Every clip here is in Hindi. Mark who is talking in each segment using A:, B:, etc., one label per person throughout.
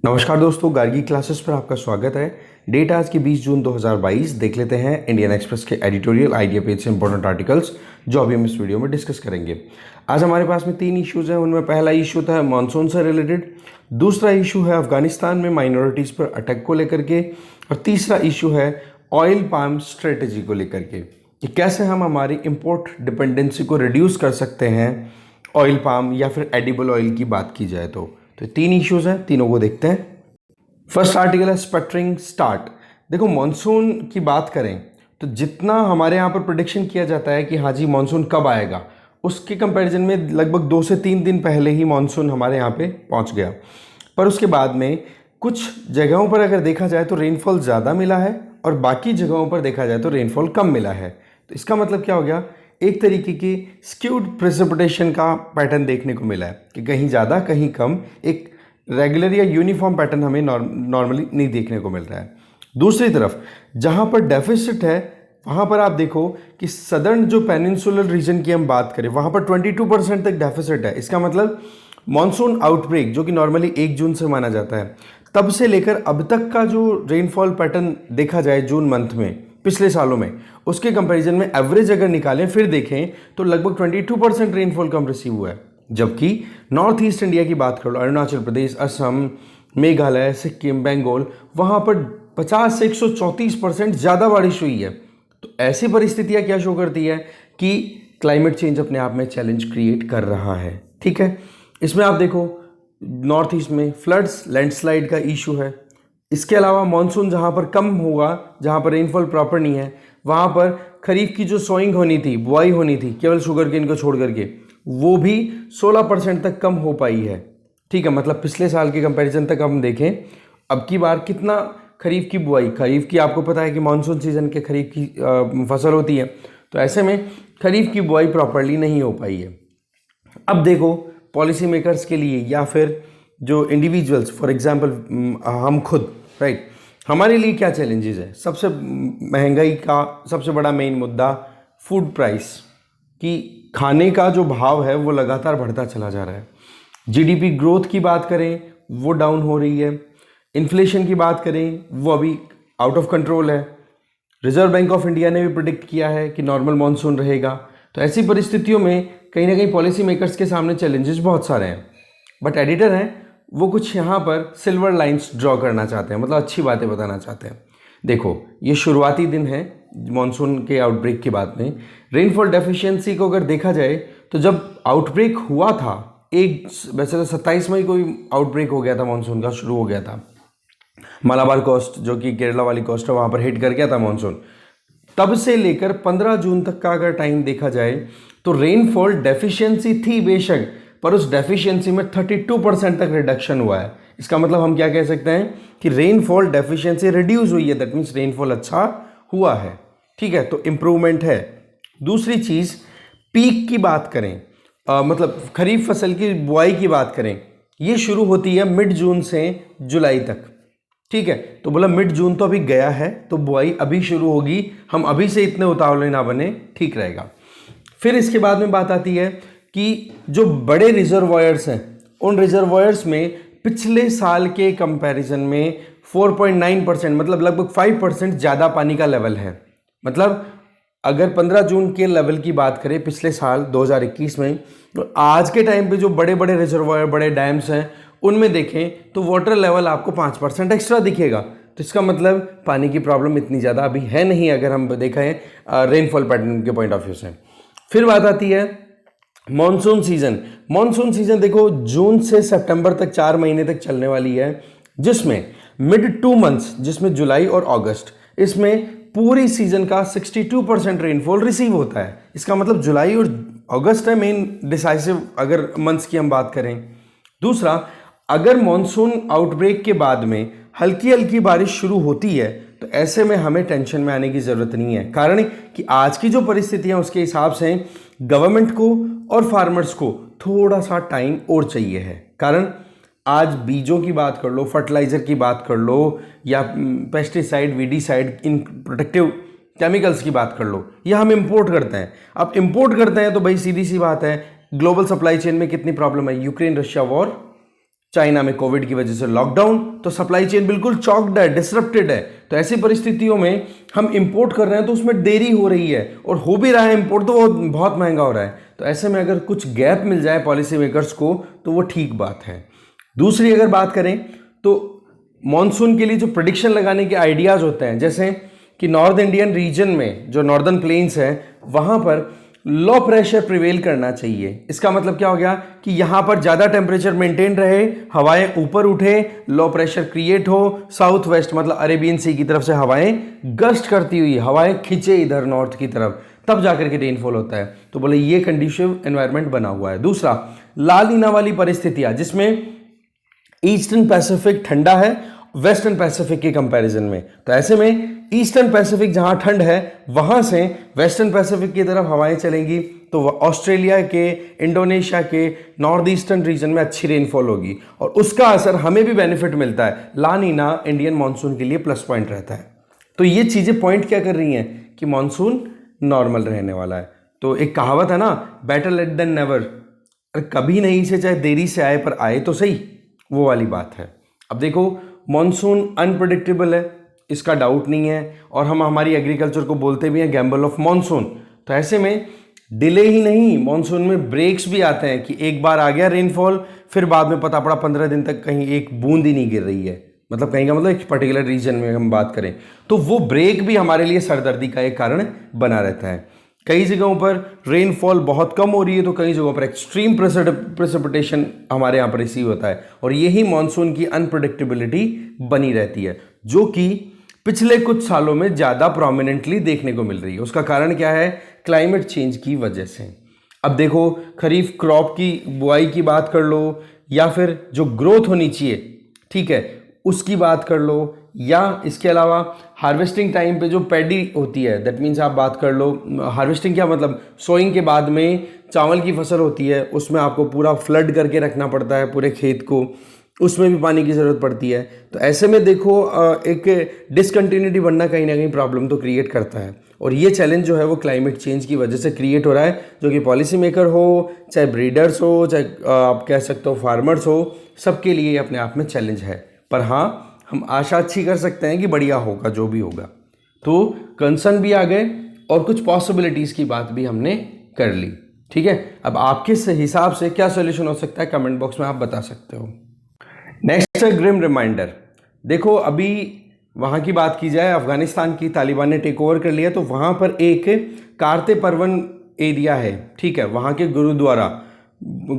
A: नमस्कार दोस्तों, गार्गी क्लासेस पर आपका स्वागत है। डेट आज की 20 जून 2022। देख लेते हैं इंडियन एक्सप्रेस के एडिटोरियल आइडिया पेज से इंपॉर्टेंट आर्टिकल्स जो अभी हम इस वीडियो में डिस्कस करेंगे। आज हमारे पास में 3 इश्यूज हैं। उनमें पहला इशू था मानसून से रिलेटेड, दूसरा इशू है अफगानिस्तान में माइनॉरिटीज़ पर अटैक को लेकर के, और तीसरा इशू है ऑयल पाम स्ट्रेटेजी को लेकर के कि कैसे हम हमारी इम्पोर्ट डिपेंडेंसी को रिड्यूस कर सकते हैं ऑयल पाम या फिर एडिबल ऑयल की बात की जाए तो 3 इश्यूज हैं, तीनों को देखते हैं। फर्स्ट आर्टिकल है स्पटरिंग स्टार्ट। देखो, मॉनसून की बात करें तो जितना हमारे यहाँ पर प्रिडिक्शन किया जाता है कि हाँ जी मॉनसून कब आएगा, उसके कंपैरिजन में लगभग 2 से 3 दिन पहले ही मॉनसून हमारे यहाँ पे पहुँच गया। पर उसके बाद में कुछ जगहों पर अगर देखा जाए तो रेनफॉल ज़्यादा मिला है और बाकी जगहों पर देखा जाए तो रेनफॉल कम मिला है। तो इसका मतलब क्या हो गया, एक तरीके की स्क्यूड प्रेसिपिटेशन का पैटर्न देखने को मिला है कि कहीं ज़्यादा कहीं कम, एक रेगुलर या यूनिफॉर्म पैटर्न हमें नॉर्मली नहीं देखने को मिल रहा है। दूसरी तरफ जहाँ पर डेफिसिट है वहाँ पर आप देखो कि सदर्न जो पेनिनसुलर रीजन की हम बात करें वहाँ पर 22% तक डेफिसिट है। इसका मतलब मॉनसून आउटब्रेक जो कि नॉर्मली 1 जून से माना जाता है, तब से लेकर अब तक का जो रेनफॉल पैटर्न देखा जाए जून मंथ में पिछले सालों में, उसके कंपैरिजन में एवरेज अगर निकालें फिर देखें तो लगभग 22% रेनफॉल कम रिसीव हुआ है। जबकि नॉर्थ ईस्ट इंडिया की बात कर लो, अरुणाचल प्रदेश, असम, मेघालय, सिक्किम, बंगाल, वहाँ पर 50 से 134% ज़्यादा बारिश हुई है। तो ऐसी परिस्थितियाँ क्या शो करती है कि क्लाइमेट चेंज अपने आप में चैलेंज क्रिएट कर रहा है। ठीक है, इसमें आप देखो नॉर्थ ईस्ट में फ्लड्स, लैंडस्लाइड का इशू है। इसके अलावा मानसून जहाँ पर कम होगा, जहाँ पर रेनफॉल प्रॉपर नहीं है, वहाँ पर खरीफ की जो सोइंग होनी थी, बुआई होनी थी केवल शुगर केन को छोड़ करके, वो भी 16% तक कम हो पाई है। ठीक है, मतलब पिछले साल के कंपैरिजन तक हम देखें अब की बार कितना खरीफ की बुआई, खरीफ की आपको पता है कि मानसून सीजन के खरीफ की फसल होती है, तो ऐसे में खरीफ की बुआई प्रॉपरली नहीं हो पाई है। अब देखो पॉलिसी मेकर्स के लिए या फिर जो इंडिविजुअल्स, फॉर एग्जांपल हम खुद, राइट, हमारे लिए क्या चैलेंजेस है। सबसे महंगाई का सबसे बड़ा मेन मुद्दा फूड प्राइस की, खाने का जो भाव है वो लगातार बढ़ता चला जा रहा है। जीडीपी ग्रोथ की बात करें वो डाउन हो रही है। इन्फ्लेशन की बात करें वो अभी आउट ऑफ कंट्रोल है। रिजर्व बैंक ऑफ इंडिया ने भी प्रिडिक्ट किया है कि नॉर्मल मॉनसून रहेगा। तो ऐसी परिस्थितियों में कहीं ना कहीं पॉलिसी मेकर्स के सामने चैलेंजेस बहुत सारे हैं। बट एडिटर हैं वो कुछ यहाँ पर सिल्वर लाइंस ड्रॉ करना चाहते हैं, मतलब अच्छी बातें बताना चाहते हैं। देखो, ये शुरुआती दिन है मॉनसून के आउटब्रेक के बाद में। रेनफॉल डेफिशिएंसी को अगर देखा जाए तो जब आउटब्रेक हुआ था, वैसे तो 27 मई को ही आउटब्रेक हो गया था, मॉनसून का शुरू हो गया था। मालाबार कोस्ट जो कि केरला वाली कोस्ट है वहाँ पर हिट कर गया था मॉनसून। तब से लेकर 15 जून तक का अगर टाइम देखा जाए तो रेनफॉल डेफिशिएंसी थी बेशक, पर उस डेफिशिएंसी में 32% तक रिडक्शन हुआ है। इसका मतलब हम क्या कह सकते हैं कि रेनफॉल डेफिशिएंसी रिड्यूस हुई है, दैट मीन्स रेनफॉल अच्छा हुआ है। ठीक है, तो इम्प्रूवमेंट है। दूसरी चीज़, पीक की बात करें, मतलब खरीफ फसल की बुआई की बात करें, ये शुरू होती है मिड जून से जुलाई तक। ठीक है, तो बोला मिड जून तो अभी गया है, तो बुआई अभी शुरू होगी, हम अभी से इतने उतावले ना बने, ठीक रहेगा। फिर इसके बाद में बात आती है कि जो बड़े रिजर्वॉयर्स हैं उन रिजर्वॉयर्स में पिछले साल के कंपैरिजन में 4.9%, मतलब लगभग 5% ज़्यादा पानी का लेवल है। मतलब अगर 15 जून के लेवल की बात करें पिछले साल 2021 में, तो आज के टाइम पे जो बड़े बड़े रिजर्वॉयर, बड़े डैम्स हैं, उनमें देखें तो वाटर लेवल आपको 5% एक्स्ट्रा दिखेगा। तो इसका मतलब पानी की प्रॉब्लम इतनी ज़्यादा अभी है नहीं अगर हम देखें रेनफॉल पैटर्न के पॉइंट ऑफ व्यू से। फिर बात आती है मॉनसून सीजन। मॉनसून सीजन देखो जून से सितंबर तक 4 महीने तक चलने वाली है, जिसमें मिड 2 मंथ्स, जिसमें जुलाई और अगस्त, इसमें पूरी सीजन का 62% रेनफॉल रिसीव होता है। इसका मतलब जुलाई और अगस्त है मेन डिसाइसिव अगर मंथ्स की हम बात करें। दूसरा, अगर मॉनसून आउटब्रेक के बाद में हल्की हल्की बारिश शुरू होती है तो ऐसे में हमें टेंशन में आने की ज़रूरत नहीं है। कारण कि आज की जो परिस्थितियां उसके हिसाब से गवर्नमेंट को और फार्मर्स को थोड़ा सा टाइम और चाहिए है। कारण आज बीजों की बात कर लो, फर्टिलाइज़र की बात कर लो, या पेस्टिसाइड, वीडीसाइड, इन प्रोटेक्टिव केमिकल्स की बात कर लो, ये हम इंपोर्ट करते हैं। अब इंपोर्ट करते हैं तो भाई सीधी सी बात है, ग्लोबल सप्लाई चेन में कितनी प्रॉब्लम है। यूक्रेन रशिया वॉर, चाइना में कोविड की वजह से लॉकडाउन, तो सप्लाई चेन बिल्कुल चॉक्ड है, डिसरप्टेड है। तो ऐसी परिस्थितियों में हम इंपोर्ट कर रहे हैं तो उसमें देरी हो रही है, और हो भी रहा है इंपोर्ट तो वो बहुत महंगा हो रहा है। तो ऐसे में अगर कुछ गैप मिल जाए पॉलिसी मेकर्स को तो वो ठीक बात है। दूसरी अगर बात करें तो मॉनसून के लिए जो प्रिडिक्शन लगाने के आइडियाज़ होते हैं, जैसे कि नॉर्थ इंडियन रीजन में जो नॉर्दर्न प्लेन्स है वहाँ पर लो प्रेशर प्रिवेल करना चाहिए। इसका मतलब क्या हो गया कि यहाँ पर ज़्यादा टेम्परेचर मेंटेन रहे, हवाएं ऊपर उठे, लो प्रेशर क्रिएट हो, साउथ वेस्ट मतलब अरेबियन सी की तरफ से हवाएं गस्ट करती हुई हवाएं खींचे इधर नॉर्थ की तरफ, तब जाकर के रेनफॉल होता है। तो बोले ये कंडीशिव एनवायरनमेंट बना हुआ है। दूसरा, ला नीना वाली परिस्थितियां, जिसमें ईस्टर्न पैसिफिक ठंडा है वेस्टर्न पैसिफिक के कंपैरिजन में। तो ऐसे में ईस्टर्न पैसिफिक जहां ठंड है वहां से वेस्टर्न पैसिफिक की तरफ हवाएं चलेंगी, तो ऑस्ट्रेलिया के, इंडोनेशिया के नॉर्थ ईस्टर्न रीजन में अच्छी रेनफॉल होगी, और उसका असर हमें भी बेनिफिट मिलता है। ला नीना इंडियन मानसून के लिए प्लस पॉइंट रहता है। तो ये चीजें पॉइंट क्या कर रही हैं कि मानसून नॉर्मल रहने वाला है। तो एक कहावत है ना, बेटर लेट देन नेवर, कभी नहीं से चाहे देरी से आए पर आए तो सही, वो वाली बात है। अब देखो मॉनसून अनप्रडिक्टेबल है, इसका डाउट नहीं है, और हम हमारी एग्रीकल्चर को बोलते भी हैं गैम्बल ऑफ मॉनसून। तो ऐसे में डिले ही नहीं, मॉनसून में ब्रेक्स भी आते हैं कि एक बार आ गया रेनफॉल, फिर बाद में पता पड़ा 15 दिन तक कहीं एक बूंद ही नहीं गिर रही है, मतलब कहीं का मतलब एक पर्टिकुलर रीजन में हम बात करें तो वो ब्रेक भी हमारे लिए सरदर्दी का एक कारण बना रहता है। कई जगहों पर रेनफॉल बहुत कम हो रही है, तो कई जगहों पर एक्सट्रीम प्रेसिपिटेशन हमारे यहाँ पर रिसीव होता है, और यही मॉनसून की अनप्रडिक्टेबिलिटी बनी रहती है, जो कि पिछले कुछ सालों में ज़्यादा प्रोमिनेंटली देखने को मिल रही है। उसका कारण क्या है? क्लाइमेट चेंज की वजह से। अब देखो, खरीफ क्रॉप की बुआई की बात कर लो, या फिर जो ग्रोथ होनी चाहिए, ठीक है, उसकी बात कर लो, या इसके अलावा हार्वेस्टिंग टाइम पे जो पैडी होती है, दैट मीन्स आप बात कर लो, हार्वेस्टिंग क्या मतलब, सोइंग के बाद में चावल की फसल होती है, उसमें आपको पूरा फ्लड करके रखना पड़ता है पूरे खेत को, उसमें भी पानी की ज़रूरत पड़ती है। तो ऐसे में देखो एक डिसकंटिन्यूटी बनना कहीं ना कहीं प्रॉब्लम तो क्रिएट करता है, और ये चैलेंज जो है वो क्लाइमेट चेंज की वजह से क्रिएट हो रहा है, जो कि पॉलिसी मेकर हो, चाहे ब्रीडर्स हो, चाहे आप कह सकते हो फार्मर्स हो, सबके लिए अपने आप में चैलेंज है। पर हाँ, हम आशा अच्छी कर सकते हैं कि बढ़िया होगा जो भी होगा। तो कंसर्न भी आ गए और कुछ पॉसिबिलिटीज़ की बात भी हमने कर ली, ठीक है। अब आपके हिसाब से क्या सोल्यूशन हो सकता है, कमेंट बॉक्स में आप बता सकते हो। नेक्स्ट है ग्रिम रिमाइंडर। देखो, अभी वहाँ की बात की जाए, अफगानिस्तान की तालिबान ने टेक ओवर कर लिया, तो वहाँ पर एक कारते परवन एरिया है, ठीक है, वहाँ के गुरुद्वारा,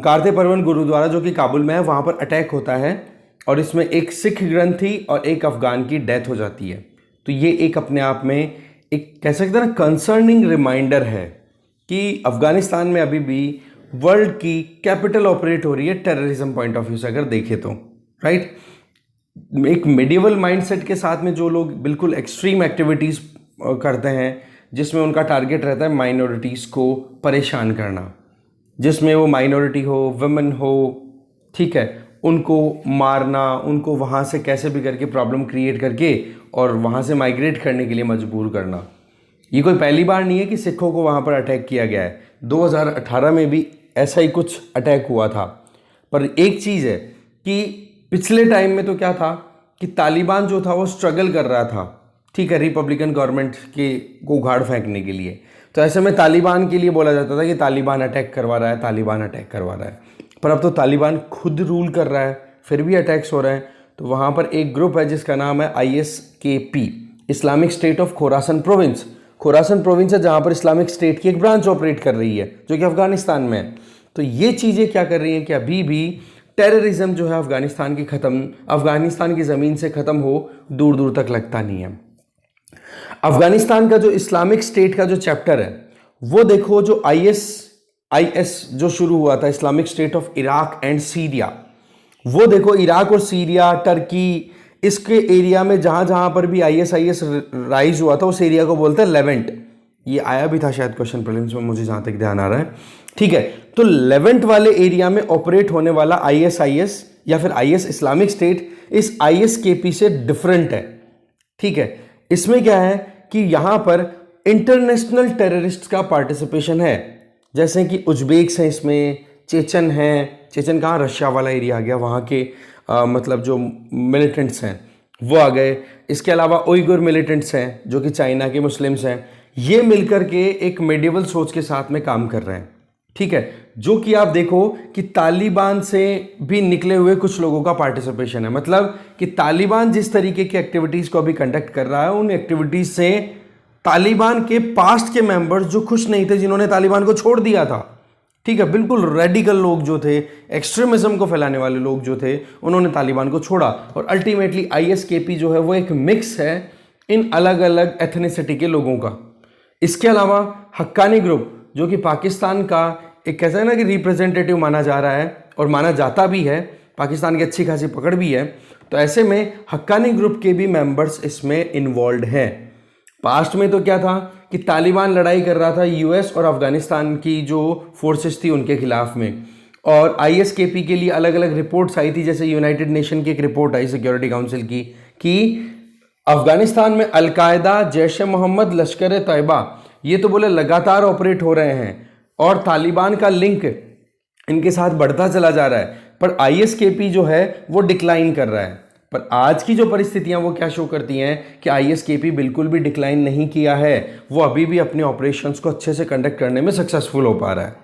A: कारते परवन गुरुद्वारा जो कि काबुल में है, वहाँ पर अटैक होता है, और इसमें एक सिख ग्रंथी और एक अफगान की डेथ हो जाती है। तो ये एक अपने आप में एक कह सकते हैं ना कंसर्निंग रिमाइंडर है कि अफगानिस्तान में अभी भी वर्ल्ड की कैपिटल ऑपरेट हो रही है टेररिज्म पॉइंट ऑफ व्यू से अगर देखें तो, राइट। एक मेडिवल माइंडसेट के साथ में जो लोग बिल्कुल एक्सट्रीम एक्टिविटीज़ करते हैं, जिसमें उनका टारगेट रहता है माइनॉरिटीज़ को परेशान करना, जिसमें वो माइनॉरिटी हो, वुमेन हो, ठीक है, उनको मारना, उनको वहाँ से कैसे भी करके प्रॉब्लम क्रिएट करके और वहाँ से माइग्रेट करने के लिए मजबूर करना। ये कोई पहली बार नहीं है कि सिखों को वहाँ पर अटैक किया गया है, 2018 में भी ऐसा ही कुछ अटैक हुआ था। पर एक चीज़ है कि पिछले टाइम में तो क्या था कि तालिबान जो था वो स्ट्रगल कर रहा था, ठीक है, रिपब्लिकन गवर्नमेंट के को उखाड़ फेंकने के लिए। तो ऐसे में तालिबान के लिए बोला जाता था कि तालिबान अटैक करवा रहा है, तालिबान अटैक करवा रहा है। पर अब तो तालिबान खुद रूल कर रहा है, फिर भी अटैक्स हो रहे हैं। तो वहाँ पर एक ग्रुप है जिसका नाम है ISKP, Islamic state of Khorasan province. Khorasan province है जहाँ पर इस्लामिक स्टेट की एक ब्रांच ऑपरेट कर रही है, जो कि अफगानिस्तान में है। तो ये चीज़ें क्या कर रही हैं कि अभी भी टेररिज्म जो है अफगानिस्तान की ज़मीन से ख़त्म हो दूर दूर तक लगता नहीं है। अफगानिस्तान का जो इस्लामिक स्टेट का जो चैप्टर है वो देखो, जो IS जो शुरू हुआ था, Islamic state of Iraq and Syria, वो देखो इराक और सीरिया, टर्की, इसके एरिया में जहाँ जहाँ पर भी IS राइज हुआ था उस एरिया को बोलते हैं लेवेंट। ये आया भी था शायद क्वेश्चन प्रीलिम्स में, मुझे जहाँ तक ध्यान आ रहा है, ठीक है। तो लेवेंट वाले एरिया में ऑपरेट होने वाला ISIS या फिर IS इस्लामिक स्टेट इस ISKP से डिफरेंट है, ठीक है। इसमें क्या है कि यहाँ पर इंटरनेशनल टेररिस्ट का पार्टिसिपेशन है, जैसे कि उज्बेक्स हैं इसमें, चेचन हैं, चेचन कहाँ, रशिया वाला एरिया आ गया, वहाँ के मतलब जो मिलिटेंट्स हैं वो आ गए। इसके अलावा उइगुर मिलिटेंट्स हैं जो कि चाइना के मुस्लिम्स हैं। ये मिलकर के एक मेडिवल सोच के साथ में काम कर रहे हैं, ठीक है। जो कि आप देखो कि तालिबान से भी निकले हुए कुछ लोगों का पार्टिसिपेशन है। मतलब कि तालिबान जिस तरीके की एक्टिविटीज़ को अभी कंडक्ट कर रहा है, उन एक्टिविटीज़ से तालिबान के पास्ट के मेंबर्स जो खुश नहीं थे, जिन्होंने तालिबान को छोड़ दिया था, ठीक है, बिल्कुल रेडिकल लोग जो थे, एक्सट्रीमिज्म को फैलाने वाले लोग जो थे, उन्होंने तालिबान को छोड़ा। और अल्टीमेटली आईएसकेपी जो है वो एक मिक्स है इन अलग अलग एथनिसिटी के लोगों का। इसके अलावा हक्कानी ग्रुप जो कि पाकिस्तान का एक कहते हैं ना कि रिप्रेजेंटेटिव माना जा रहा है और माना जाता भी है, पाकिस्तान की अच्छी खासी पकड़ भी है, तो ऐसे में हक्कानी ग्रुप के भी मेंबर्स इसमें इन्वॉल्व हैं। पास्ट में तो क्या था कि तालिबान लड़ाई कर रहा था यूएस और अफगानिस्तान की जो फोर्सेस थी उनके खिलाफ में, और आईएसकेपी के लिए अलग अलग रिपोर्ट्स आई थी। जैसे यूनाइटेड नेशन की एक रिपोर्ट आई सिक्योरिटी काउंसिल की कि अफगानिस्तान में अलकायदा, जैश ए मोहम्मद, लश्कर ए तैयबा, ये तो बोले लगातार ऑपरेट हो रहे हैं और तालिबान का लिंक इनके साथ बढ़ता चला जा रहा है, पर आईएसकेपी जो है वो डिक्लाइन कर रहा है। पर आज की जो परिस्थितियां वो क्या शो करती हैं कि आईएसकेपी बिल्कुल भी डिक्लाइन नहीं किया है, वो अभी भी अपने ऑपरेशंस को अच्छे से कंडक्ट करने में सक्सेसफुल हो पा रहा है।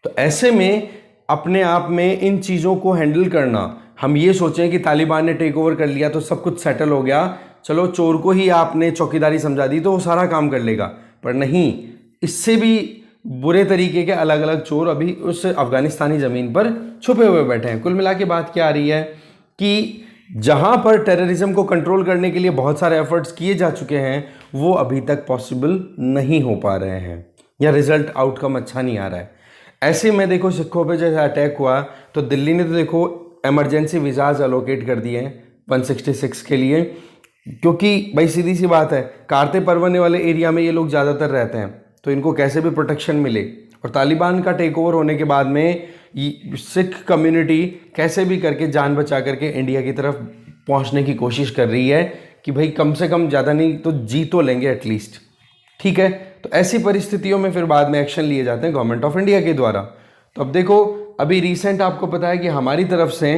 A: तो ऐसे में अपने आप में इन चीज़ों को हैंडल करना, हम ये सोचें कि तालिबान ने टेक ओवर कर लिया तो सब कुछ सेटल हो गया, चलो चोर को ही आपने चौकीदारी समझा दी तो वो सारा काम कर लेगा, पर नहीं, इससे भी बुरे तरीके के अलग अलग चोर अभी उस अफगानिस्तानी ज़मीन पर छुपे हुए बैठे हैं। कुल मिला के बात क्या आ रही है कि जहां पर टेररिज्म को कंट्रोल करने के लिए बहुत सारे एफर्ट्स किए जा चुके हैं, वो अभी तक पॉसिबल नहीं हो पा रहे हैं या रिजल्ट आउटकम अच्छा नहीं आ रहा है। ऐसे में देखो सिखों पे जैसे अटैक हुआ तो दिल्ली ने तो देखो इमरजेंसी वीज़ाज अलोकेट कर दिए हैं 166 के लिए, क्योंकि भाई सीधी सी बात है, कारते परवने वाले एरिया में ये लोग ज़्यादातर रहते हैं, तो इनको कैसे भी प्रोटेक्शन मिले। और तालिबान का टेक ओवर होने के बाद में सिख कम्युनिटी कैसे भी करके जान बचा करके इंडिया की तरफ पहुंचने की कोशिश कर रही है कि भाई कम से कम ज़्यादा नहीं तो जी तो लेंगे एटलीस्ट, ठीक है। तो ऐसी परिस्थितियों में फिर बाद में एक्शन लिए जाते हैं गवर्नमेंट ऑफ इंडिया के द्वारा। तो अब देखो, अभी रिसेंट आपको पता है कि हमारी तरफ से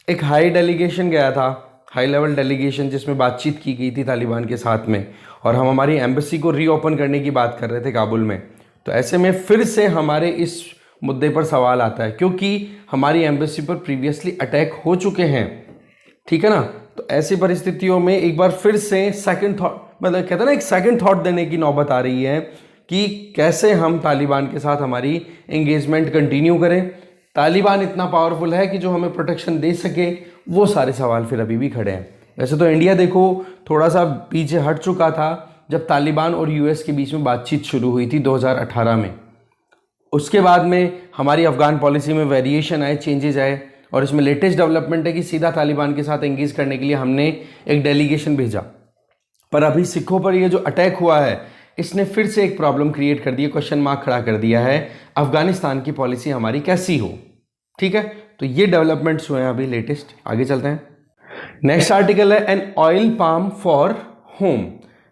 A: एक हाई डेलीगेशन गया था, हाई लेवल डेलीगेशन, जिसमें बातचीत की गई थी तालिबान के साथ में, और हम हमारी एम्बेसी को रीओपन करने की बात कर रहे थे काबुल में। तो ऐसे में फिर से हमारे इस मुद्दे पर सवाल आता है, क्योंकि हमारी एम्बेसी पर प्रीवियसली अटैक हो चुके हैं, ठीक है ना। तो ऐसी परिस्थितियों में एक बार फिर से सेकंड थॉट, मतलब कहते हैं ना, एक सेकंड थॉट देने की नौबत आ रही है कि कैसे हम तालिबान के साथ हमारी एंगेजमेंट कंटिन्यू करें। तालिबान इतना पावरफुल है कि जो हमें प्रोटेक्शन दे सके, वो सारे सवाल फिर अभी भी खड़े हैं। वैसे तो इंडिया देखो थोड़ा सा पीछे हट चुका था जब तालिबान और यूएस के बीच में बातचीत शुरू हुई थी 2018 में। उसके बाद में हमारी अफगान पॉलिसी में वेरिएशन आए, चेंजेज आए, और इसमें लेटेस्ट डेवलपमेंट है कि सीधा तालिबान के साथ एंगेज करने के लिए हमने एक डेलीगेशन भेजा। पर अभी सिखों पर ये जो अटैक हुआ है, इसने फिर से एक प्रॉब्लम क्रिएट कर दी, क्वेश्चन मार्क खड़ा कर दिया है, अफगानिस्तान की पॉलिसी हमारी कैसी हो, ठीक है। तो ये डेवलपमेंट्स हुए हैं अभी लेटेस्ट। आगे चलते हैं। नेक्स्ट आर्टिकल है an oil palm for home.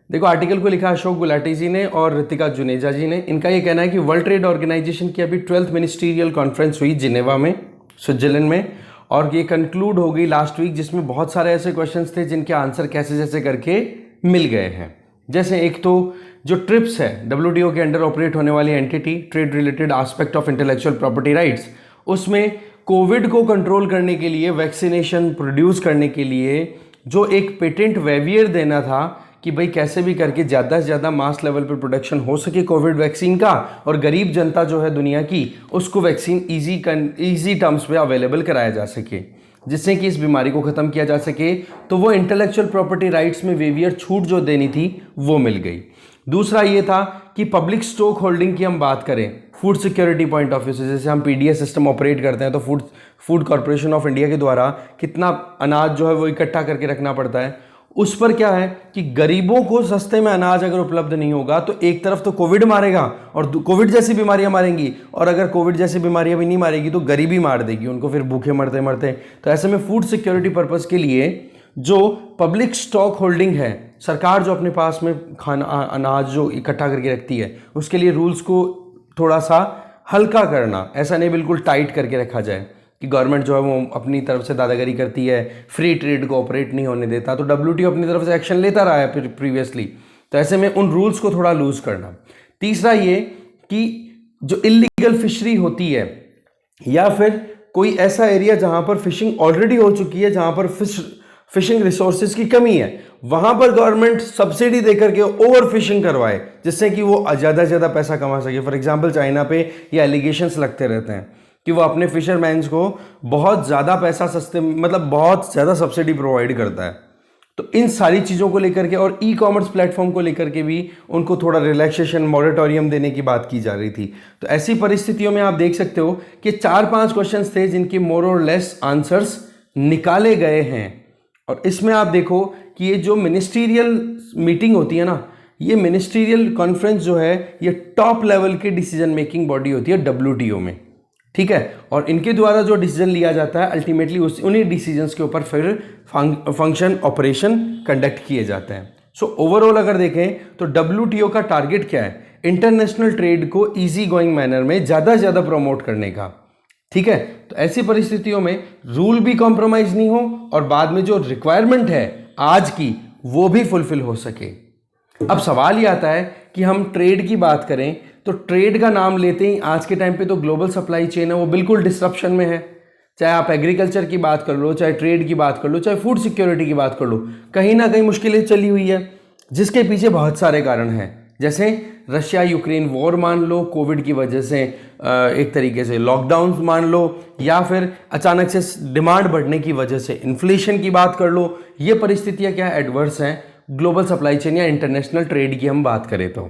A: देखो आर्टिकल को लिखा अशोक गुलाटी जी ने और ऋतिका जुनेजा जी ने। इनका ये कहना है कि वर्ल्ड ट्रेड ऑर्गेनाइजेशन की अभी 12th मिनिस्ट्रियल कॉन्फ्रेंस हुई जिनेवा में, स्विट्जरलैंड में, और ये कंक्लूड हो गई लास्ट वीक, जिसमें बहुत सारे ऐसे क्वेश्चंस थे जिनके आंसर कैसे जैसे करके मिल गए हैं। जैसे एक तो जो ट्रिप्स है, डब्ल्यूटीओ के अंडर ऑपरेट होने वाली entity, trade related aspect of intellectual property rights, उसमें कोविड को कंट्रोल करने के लिए, वैक्सीनेशन प्रोड्यूस करने के लिए जो एक पेटेंट वेवियर देना था कि भाई कैसे भी करके ज़्यादा से ज़्यादा मास लेवल पर प्रोडक्शन हो सके कोविड वैक्सीन का, और गरीब जनता जो है दुनिया की, उसको वैक्सीन ईजी टर्म्स पे अवेलेबल कराया जा सके, जिससे कि इस बीमारी को ख़त्म किया जा सके। तो वो इंटेलेक्चुअल प्रॉपर्टी राइट्स में वेवियर छूट जो देनी थी वो मिल गई। दूसरा ये था कि पब्लिक स्टॉक होल्डिंग की हम बात करें food security point of view से, जैसे हम पीडीएस सिस्टम ऑपरेट करते हैं, तो फूड कॉरपोरेशन ऑफ इंडिया के द्वारा कितना अनाज जो है वो इकट्ठा करके रखना पड़ता है। उस पर क्या है कि गरीबों को सस्ते में अनाज अगर उपलब्ध नहीं होगा तो एक तरफ तो कोविड मारेगा और कोविड जैसी बीमारियां मारेंगी, और अगर कोविड जैसी बीमारियां भी नहीं मारेगी तो गरीबी मार देगी उनको, फिर भूखे मरते मरते। तो ऐसे में फूड सिक्योरिटी पर्पस के लिए जो पब्लिक स्टॉक होल्डिंग है, सरकार जो अपने पास में खाना अनाज जो इकट्ठा करके रखती है, उसके लिए रूल्स को थोड़ा सा हल्का करना, ऐसा नहीं बिल्कुल टाइट करके रखा जाए कि गवर्नमेंट जो है वो अपनी तरफ से दादागिरी करती है, फ्री ट्रेड को ऑपरेट नहीं होने देता। तो WTO अपनी तरफ से एक्शन लेता रहा है प्रीवियसली, तो ऐसे में उन रूल्स को थोड़ा लूज करना। तीसरा ये कि जो इलीगल फिशरी होती है या फिर कोई ऐसा एरिया जहां पर फिशिंग ऑलरेडी हो चुकी है, जहां पर फिशिंग रिसोर्सेज की कमी है, वहां पर गवर्नमेंट सब्सिडी देकर के ओवर फिशिंग करवाए, जिससे कि वो ज़्यादा से ज़्यादा पैसा कमा सके। फॉर एग्जांपल चाइना पे ये एलिगेशंस लगते रहते हैं कि वो अपने फिशरमैन्स को बहुत ज़्यादा पैसा सस्ते, मतलब बहुत ज़्यादा सब्सिडी प्रोवाइड करता है। तो इन सारी चीज़ों को लेकर के और ई कॉमर्स प्लेटफॉर्म को लेकर के भी उनको थोड़ा रिलैक्सेशन, मॉरेटोरियम देने की बात की जा रही थी। तो ऐसी परिस्थितियों में आप देख सकते हो कि 4-5 क्वेश्चंस थे जिनके मोर और लेस आंसर्स निकाले गए हैं। और इसमें आप देखो कि ये जो मिनिस्ट्रियल मीटिंग होती है ना, ये मिनिस्ट्रियल कॉन्फ्रेंस जो है ये टॉप लेवल की डिसीजन मेकिंग बॉडी होती है WTO में, ठीक है। और इनके द्वारा जो डिसीजन लिया जाता है अल्टीमेटली उन्हीं डिसीजंस के ऊपर फिर फंक्शन ऑपरेशन कंडक्ट किए जाते हैं। सो ओवरऑल अगर देखें तो WTO का टारगेट क्या है? इंटरनेशनल ट्रेड को इजी गोइंग मैनर में ज़्यादा से ज़्यादा प्रमोट करने का, ठीक है। तो ऐसी परिस्थितियों में रूल भी कॉम्प्रोमाइज नहीं हो और बाद में जो रिक्वायरमेंट है आज की वो भी फुलफिल हो सके। अब सवाल ये आता है कि हम ट्रेड की बात करें तो ट्रेड का नाम लेते ही आज के टाइम पे तो ग्लोबल सप्लाई चेन है वो बिल्कुल डिस्रप्शन में है। चाहे आप एग्रीकल्चर की बात कर लो, चाहे ट्रेड की बात कर लो, चाहे फूड सिक्योरिटी की बात कर लो, कहीं ना कहीं मुश्किलें चली हुई है, जिसके पीछे बहुत सारे कारण हैं। जैसे रशिया यूक्रेन वॉर मान लो, कोविड की वजह से एक तरीके से लॉकडाउन मान लो, या फिर अचानक से डिमांड बढ़ने की वजह से इन्फ्लेशन की बात कर लो। ये परिस्थितियां क्या एडवर्स हैं ग्लोबल सप्लाई चेन या इंटरनेशनल ट्रेड की हम बात करें तो।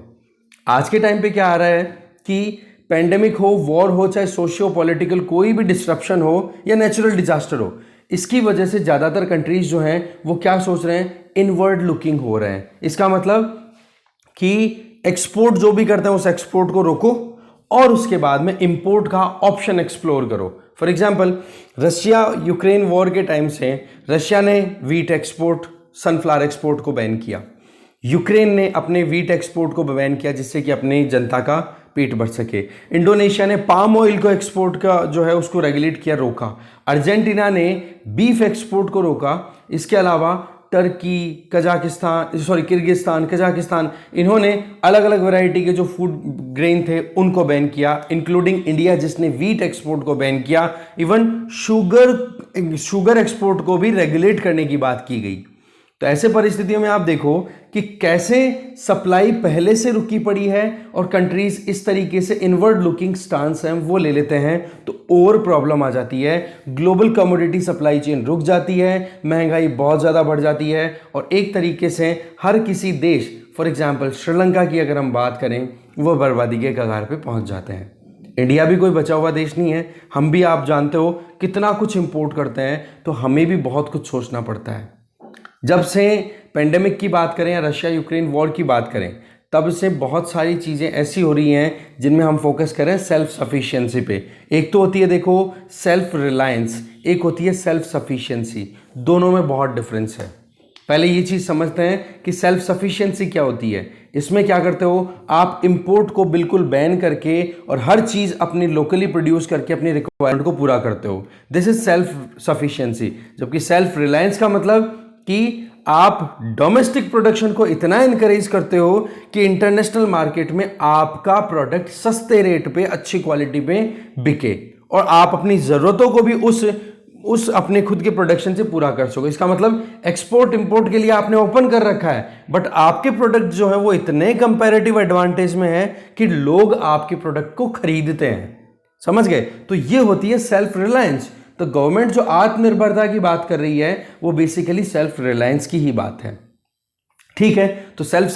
A: आज के टाइम पे क्या आ रहा है कि पेंडेमिक हो, वॉर हो, चाहे सोशियो पॉलिटिकल कोई भी डिस्ट्रप्शन हो या नेचुरल डिजास्टर हो, इसकी वजह से ज़्यादातर कंट्रीज जो हैं वो क्या सोच रहे हैं? इनवर्ड लुकिंग हो रहे हैं। इसका मतलब कि एक्सपोर्ट जो भी करते हैं उस एक्सपोर्ट को रोको और उसके बाद में इंपोर्ट का ऑप्शन एक्सप्लोर करो। For example Russia Ukraine war के टाइम से रशिया ने वीट एक्सपोर्ट, सनफ्लावर एक्सपोर्ट को बैन किया। यूक्रेन ने अपने वीट एक्सपोर्ट को बैन किया जिससे कि अपनी जनता का पेट भर सके। इंडोनेशिया ने पाम ऑयल को एक्सपोर्ट का जो है उसको रेगुलेट किया, रोका। अर्जेंटीना ने बीफ एक्सपोर्ट को रोका। इसके अलावा टर्की, किर्गिस्तान, कजाकिस्तान, इन्होंने अलग अलग वैरायटी के जो फूड ग्रेन थे उनको बैन किया, इंक्लूडिंग इंडिया जिसने वीट एक्सपोर्ट को बैन किया। इवन शुगर एक्सपोर्ट को भी रेगुलेट करने की बात की गई। तो ऐसे परिस्थितियों में आप देखो कि कैसे सप्लाई पहले से रुकी पड़ी है और कंट्रीज इस तरीके से इनवर्ड लुकिंग स्टांस है वो ले लेते हैं, तो और प्रॉब्लम आ जाती है। ग्लोबल कमोडिटी सप्लाई चेन रुक जाती है, महंगाई बहुत ज़्यादा बढ़ जाती है और एक तरीके से हर किसी देश, फॉर एग्जाम्पल श्रीलंका की अगर हम बात करें, वो बर्बादी के कगार पे पहुंच जाते हैं। इंडिया भी कोई बचा हुआ देश नहीं है, हम भी आप जानते हो कितना कुछ इंपोर्ट करते हैं, तो हमें भी बहुत कुछ सोचना पड़ता है। जब से पेंडेमिक की बात करें या रशिया यूक्रेन वॉर की बात करें, तब से बहुत सारी चीज़ें ऐसी हो रही हैं जिनमें हम फोकस करें सेल्फ सफिशिएंसी पे। एक तो होती है देखो सेल्फ रिलायंस, एक होती है सेल्फ सफिशिएंसी। दोनों में बहुत डिफरेंस है। पहले ये चीज़ समझते हैं कि सेल्फ सफिशिएंसी क्या होती है। इसमें क्या करते हो आप? इंपोर्ट को बिल्कुल बैन करके और हर चीज़ अपनी लोकली प्रोड्यूस करके अपनी रिक्वायरमेंट को पूरा करते हो, दिस इज सेल्फ सफिशिएंसी। जबकि सेल्फ रिलायंस का मतलब कि आप डोमेस्टिक प्रोडक्शन को इतना इनकरेज करते हो कि इंटरनेशनल मार्केट में आपका प्रोडक्ट सस्ते रेट पे, अच्छी क्वालिटी पे बिके और आप अपनी ज़रूरतों को भी उस अपने खुद के प्रोडक्शन से पूरा कर सको। इसका मतलब एक्सपोर्ट इंपोर्ट के लिए आपने ओपन कर रखा है, बट आपके प्रोडक्ट जो है वो इतने कंपैरेटिव एडवांटेज में है कि लोग आपके प्रोडक्ट को खरीदते हैं। समझ गए? तो ये होती है सेल्फ रिलायंस। तो गवर्नमेंट जो आत्मनिर्भरता की बात कर रही है वो बेसिकली सेल्फ रिलायंस की ही बात है, ठीक है। तो सेल्फ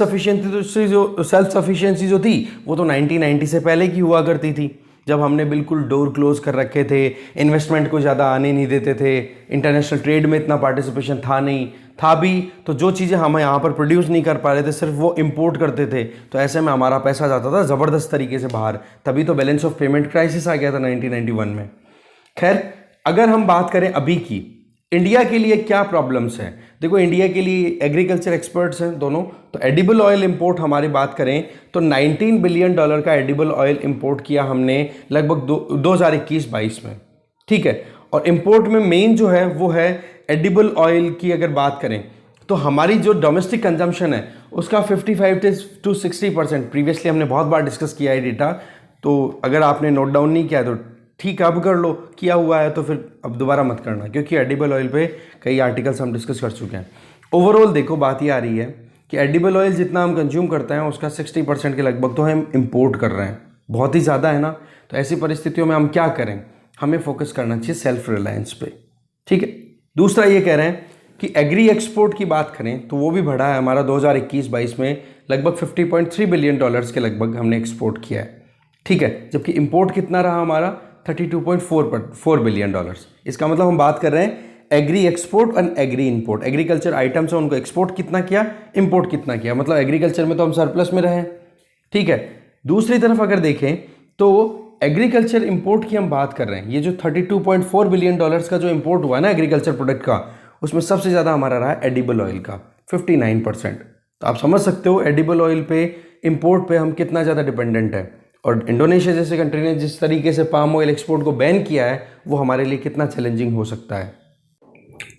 A: सफिशिएंसी जो थी वो तो 1990 से पहले की हुआ करती थी, जब हमने बिल्कुल डोर क्लोज कर रखे थे, इन्वेस्टमेंट को ज़्यादा आने नहीं देते थे, इंटरनेशनल ट्रेड में इतना पार्टिसिपेशन था नहीं, था भी तो जो चीज़ें हम यहाँ पर प्रोड्यूस नहीं कर पा रहे थे, सिर्फ वो इंपोर्ट करते थे, तो ऐसे में हमारा पैसा जाता था ज़बरदस्त तरीके से बाहर। तभी तो बैलेंस ऑफ पेमेंट क्राइसिस आ गया था 1991 में। खैर, अगर हम बात करें अभी की, इंडिया के लिए क्या प्रॉब्लम्स हैं? देखो, इंडिया के लिए एग्रीकल्चर एक्सपर्ट्स हैं दोनों, तो एडिबल ऑयल इंपोर्ट हमारी बात करें तो $19 बिलियन का एडिबल ऑयल इंपोर्ट किया हमने लगभग 2021-22 में, ठीक है। और इंपोर्ट में मेन जो है वो है एडिबल ऑयल की अगर बात करें तो हमारी जो डोमेस्टिक कंजम्पशन है उसका 55 to 60%, प्रीवियसली हमने बहुत बार डिस्कस किया है डेटा, तो अगर आपने नोट डाउन नहीं किया तो ठीक है अब कर लो, किया हुआ है तो फिर अब दोबारा मत करना, क्योंकि एडिबल ऑयल पे कई आर्टिकल्स हम डिस्कस कर चुके हैं। ओवरऑल देखो बात ये आ रही है कि एडिबल ऑयल जितना हम कंज्यूम करते हैं उसका 60% के लगभग तो हम इंपोर्ट कर रहे हैं, बहुत ही ज़्यादा है ना। तो ऐसी परिस्थितियों में हम क्या करें? हमें फोकस करना चाहिए सेल्फ रिलायंस पे, ठीक है। दूसरा ये कह रहे हैं कि एग्री एक्सपोर्ट की बात करें तो वो भी बढ़ा है हमारा 2021-22 में लगभग $50.3 बिलियन के लगभग हमने एक्सपोर्ट किया है, ठीक है। जबकि इंपोर्ट कितना रहा हमारा 32.4 बिलियन डॉलर्स। इसका मतलब हम बात कर रहे हैं agri export and agri import. Agriculture items है उनको एक्सपोर्ट कितना किया, इंपोर्ट कितना किया, मतलब एग्रीकल्चर में तो हम सरप्लस में रहे, ठीक है। दूसरी तरफ अगर देखें तो एग्रीकल्चर इंपोर्ट की हम बात कर रहे हैं, ये जो $32.4 बिलियन का जो इंपोर्ट हुआ ना एग्रीकल्चर प्रोडक्ट का, उसमें सबसे ज़्यादा हमारा रहा एडिबल ऑयल का 59%। तो आप समझ सकते हो एडिबल ऑयल पे इंपोर्ट पे हम कितना ज़्यादा डिपेंडेंट है। और इंडोनेशिया जैसे कंट्री ने जिस तरीके से पाम ऑयल एक्सपोर्ट को बैन किया है वो हमारे लिए कितना चैलेंजिंग हो सकता है।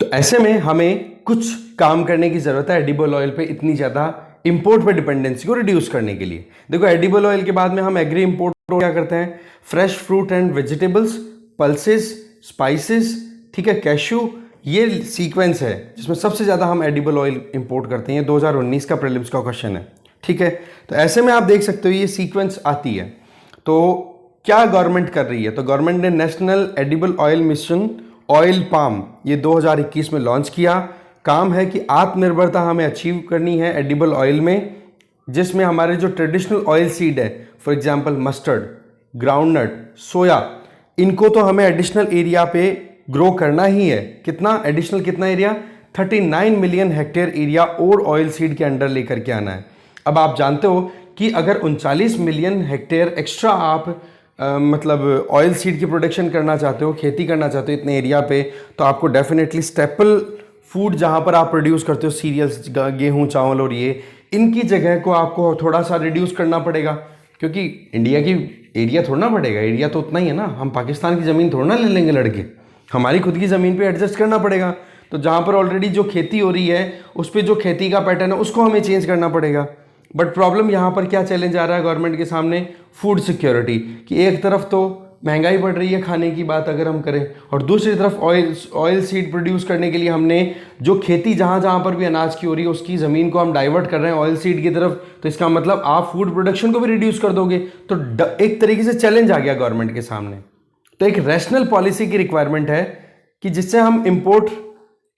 A: तो ऐसे में हमें कुछ काम करने की ज़रूरत है एडिबल ऑयल पे इतनी ज़्यादा इंपोर्ट पे डिपेंडेंसी को रिड्यूस करने के लिए। देखो, एडिबल ऑयल के बाद में हम एग्री इंपोर्ट क्या करते हैं, fresh fruit and vegetables, pulses, spices, ठीक है, कैश्यू, ये सीक्वेंस है जिसमें सबसे ज़्यादा हम एडिबल ऑयल इंपोर्ट करते हैं। 2019 का प्रीलिम्स का क्वेश्चन है, ठीक है। तो ऐसे में आप देख सकते हो ये सीक्वेंस आती है। तो क्या गवर्नमेंट कर रही है? तो गवर्नमेंट ने national edible oil mission oil palm ये 2021 में लॉन्च किया। काम है कि आत्मनिर्भरता हमें अचीव करनी है एडिबल ऑयल में, जिसमें हमारे जो ट्रेडिशनल ऑयल सीड है, फॉर एग्जांपल मस्टर्ड, ग्राउंडनट, सोया, इनको तो हमें एडिशनल एरिया पे ग्रो करना ही है। कितना एडिशनल, कितना एरिया? 39 मिलियन हेक्टेयर एरिया और ऑयल सीड के अंडर लेकर के आना है। अब आप जानते हो कि अगर 39 मिलियन हेक्टेयर एक्स्ट्रा आप मतलब ऑयल सीड की प्रोडक्शन करना चाहते हो, खेती करना चाहते हो इतने एरिया पे, तो आपको डेफिनेटली स्टेपल फूड जहाँ पर आप प्रोड्यूस करते हो, सीरियल्स, गेहूँ, चावल और ये, इनकी जगह को आपको थोड़ा सा रिड्यूस करना पड़ेगा, क्योंकि इंडिया की एरिया थोड़ा ना बढ़ेगा, एरिया तो उतना ही है ना। हम पाकिस्तान की ज़मीन थोड़ा ना ले लेंगे लड़के, हमारी खुद की ज़मीन पे एडजस्ट करना पड़ेगा। तो जहाँ पर ऑलरेडी जो खेती हो रही है उस पर जो खेती का पैटर्न है उसको हमें चेंज करना पड़ेगा। बट प्रॉब्लम यहाँ पर क्या चैलेंज आ रहा है गवर्नमेंट के सामने? फूड सिक्योरिटी, कि एक तरफ तो महंगाई बढ़ रही है खाने की बात अगर हम करें, और दूसरी तरफ ऑयल सीड प्रोड्यूस करने के लिए हमने जो खेती जहाँ जहाँ पर भी अनाज की हो रही है उसकी ज़मीन को हम डाइवर्ट कर रहे हैं ऑयल सीड की तरफ। तो इसका मतलब आप फूड प्रोडक्शन को भी रिड्यूस कर दोगे, तो एक तरीके से चैलेंज आ गया गवर्नमेंट के सामने। तो एक रैशनल पॉलिसी की रिक्वायरमेंट है कि जिससे हम इंपोर्ट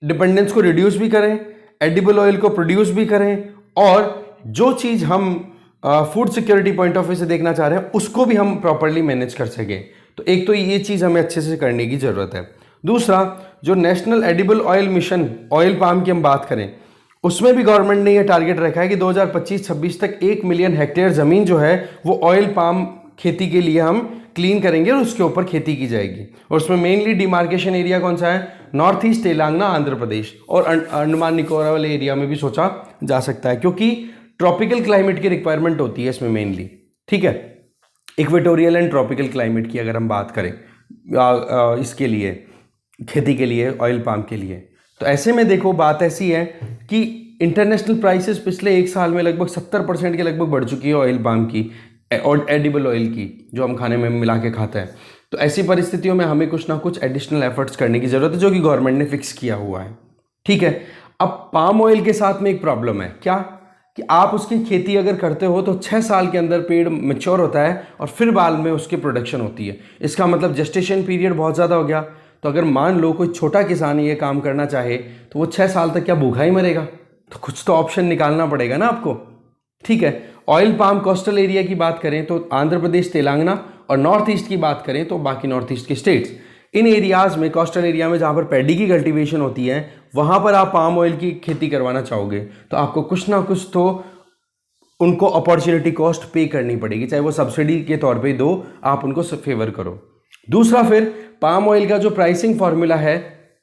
A: डिपेंडेंस को रिड्यूस भी करें, एडिबल ऑयल को प्रोड्यूस भी करें, और जो चीज़ हम food security point of view से देखना चाह रहे हैं उसको भी हम प्रॉपरली मैनेज कर सकें। तो एक तो ये चीज़ हमें अच्छे से करने की ज़रूरत है। दूसरा, जो national edible oil mission oil palm की हम बात करें, उसमें भी गवर्नमेंट ने ये टारगेट रखा है कि 2025-26 तक 1 मिलियन हेक्टेयर ज़मीन जो है वो ऑयल पाम खेती के लिए हम क्लीन करेंगे और उसके ऊपर खेती की जाएगी। और उसमें मेनली डिमार्केशन एरिया कौन सा है? नॉर्थ ईस्ट, तेलंगाना, आंध्र प्रदेश और अंडमान निकोबार वाले एरिया में भी सोचा जा सकता है, क्योंकि ट्रॉपिकल क्लाइमेट की रिक्वायरमेंट होती है इसमें मेनली, ठीक है। इक्वेटोरियल एंड ट्रॉपिकल क्लाइमेट की अगर हम बात करें इसके लिए, खेती के लिए, ऑयल पाम के लिए, तो ऐसे में देखो बात ऐसी है कि इंटरनेशनल प्राइसेस पिछले एक साल में लगभग 70% के लगभग बढ़ चुकी है ऑयल पाम की और एडिबल ऑयल की, जो हम खाने में मिला के खाते हैं। तो ऐसी परिस्थितियों में हमें कुछ ना कुछ एडिशनल एफर्ट्स करने की ज़रूरत है, जो कि गवर्नमेंट ने फिक्स किया हुआ है, ठीक है। अब पाम ऑयल के साथ में एक प्रॉब्लम है, क्या कि आप उसकी खेती अगर करते हो तो 6 साल के अंदर पेड़ मैच्योर होता है और फिर बाद में उसकी प्रोडक्शन होती है। इसका मतलब जेस्टेशन पीरियड बहुत ज़्यादा हो गया। तो अगर मान लो कोई छोटा किसान ये काम करना चाहे तो वो 6 साल तक क्या भूखा ही मरेगा? तो कुछ तो ऑप्शन निकालना पड़ेगा ना आपको, ठीक है। ऑयल पाम कोस्टल एरिया की बात करें तो आंध्र प्रदेश, तेलंगाना, और नॉर्थ ईस्ट की बात करें तो बाकी नॉर्थ ईस्ट के स्टेट्स, इन एरियाज़ में, कोस्टल एरिया में जहाँ पर पैडी की कल्टीवेशन होती है, वहाँ पर आप पाम ऑयल की खेती करवाना चाहोगे तो आपको कुछ ना कुछ तो उनको अपॉर्चुनिटी कॉस्ट पे करनी पड़ेगी, चाहे वो सब्सिडी के तौर पे दो, आप उनको फेवर करो। दूसरा, फिर पाम ऑयल का जो प्राइसिंग फार्मूला है,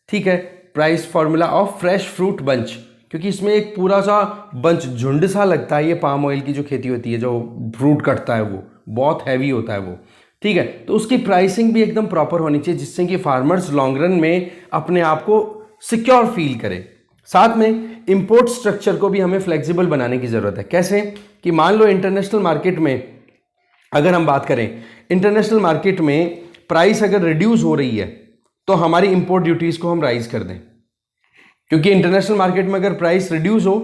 A: ठीक है, price formula of fresh fruit bunch, क्योंकि इसमें एक पूरा सा बंच झुंड सा लगता है। ये पाम ऑयल की जो खेती होती है, जो फ्रूट कटता है, वो बहुत हैवी होता है वो, ठीक है। तो उसकी प्राइसिंग भी एकदम प्रॉपर होनी चाहिए, जिससे कि फार्मर्स लॉन्ग रन में अपने आप को सिक्योर फील करें। साथ में इंपोर्ट स्ट्रक्चर को भी हमें फ्लेक्सिबल बनाने की ज़रूरत है। कैसे कि मान लो इंटरनेशनल मार्केट में अगर हम बात करें, इंटरनेशनल मार्केट में प्राइस अगर रिड्यूस हो रही है तो हमारी इंपोर्ट ड्यूटीज़ को हम राइज कर दें, क्योंकि इंटरनेशनल मार्केट में अगर प्राइस रिड्यूस हो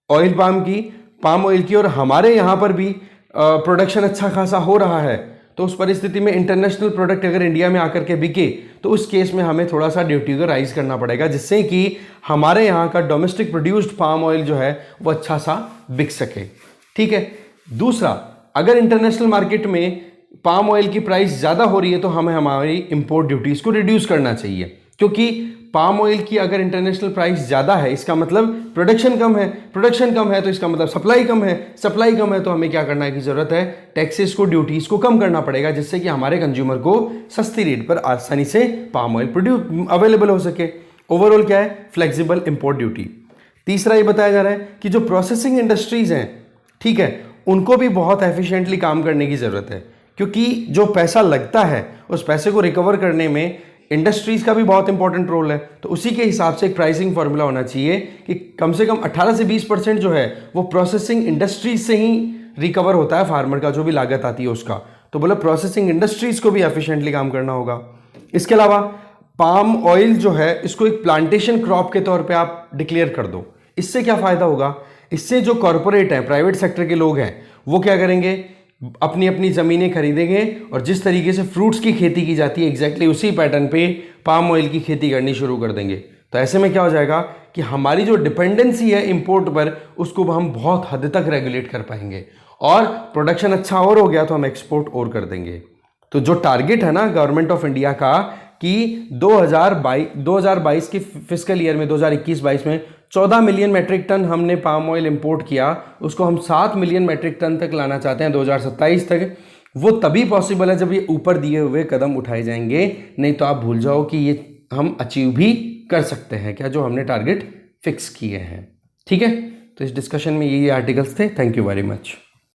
A: ऑयल पाम ऑयल की, और हमारे यहाँ पर भी प्रोडक्शन अच्छा खासा हो रहा है, तो उस परिस्थिति में इंटरनेशनल प्रोडक्ट अगर इंडिया में आकर के बिके तो उस केस में हमें थोड़ा सा ड्यूटी को राइज करना पड़ेगा, जिससे कि हमारे यहाँ का डोमेस्टिक प्रोड्यूस्ड पाम ऑयल जो है वो अच्छा सा बिक सके, ठीक है। दूसरा, अगर इंटरनेशनल मार्केट में पाम ऑयल की प्राइस ज़्यादा हो रही है तो हमें हमारी इंपोर्ट ड्यूटीज़ को रिड्यूस करना चाहिए, क्योंकि पाम ऑयल की अगर इंटरनेशनल प्राइस ज़्यादा है इसका मतलब प्रोडक्शन कम है तो इसका मतलब सप्लाई कम है तो हमें क्या करने की ज़रूरत है, टैक्सेस को, ड्यूटीज़ को कम करना पड़ेगा, जिससे कि हमारे कंज्यूमर को सस्ती रेट पर आसानी से पाम ऑयल अवेलेबल हो सके। ओवरऑल क्या है, फ्लेक्सिबल इंपोर्ट ड्यूटी। तीसरा ये बताया जा रहा है कि जो प्रोसेसिंग इंडस्ट्रीज़ हैं, ठीक है, उनको भी बहुत एफिशिएंटली काम करने की ज़रूरत है, क्योंकि जो पैसा लगता है उस पैसे को रिकवर करने में इंडस्ट्रीज़ का भी बहुत इंपॉर्टेंट रोल है। तो उसी के हिसाब से एक प्राइसिंग फार्मूला होना चाहिए कि कम से कम 18 से 20% जो है वो प्रोसेसिंग इंडस्ट्रीज से ही रिकवर होता है, फार्मर का जो भी लागत आती है उसका। तो बोला प्रोसेसिंग इंडस्ट्रीज़ को भी एफिशिएंटली काम करना होगा। इसके अलावा पाम ऑयल जो है इसको एक प्लांटेशन क्रॉप के तौर पे आप डिक्लेयर कर दो। इससे क्या फ़ायदा होगा, इससे जो कॉरपोरेट हैं, प्राइवेट सेक्टर के लोग हैं, वो क्या करेंगे, अपनी अपनी ज़मीनें खरीदेंगे और जिस तरीके से फ्रूट्स की खेती की जाती है एग्जैक्टली उसी पैटर्न पे पाम ऑयल की खेती करनी शुरू कर देंगे। तो ऐसे में क्या हो जाएगा कि हमारी जो डिपेंडेंसी है इंपोर्ट पर, उसको हम बहुत हद तक रेगुलेट कर पाएंगे, और प्रोडक्शन अच्छा और हो गया तो हम एक्सपोर्ट और कर देंगे। तो जो टारगेट है ना गवर्नमेंट ऑफ इंडिया का कि 2022 की फिस्कल ईयर में 2021-22 में 14 मिलियन मैट्रिक टन हमने पाम ऑयल इंपोर्ट किया, उसको हम 7 मिलियन मैट्रिक टन तक लाना चाहते हैं 2027 तक। वो तभी पॉसिबल है जब ये ऊपर दिए हुए कदम उठाए जाएंगे, नहीं तो आप भूल जाओ कि ये हम अचीव भी कर सकते हैं क्या, जो हमने टारगेट फिक्स किए हैं, ठीक है। तो इस डिस्कशन में ये आर्टिकल्स थे। Thank you very much.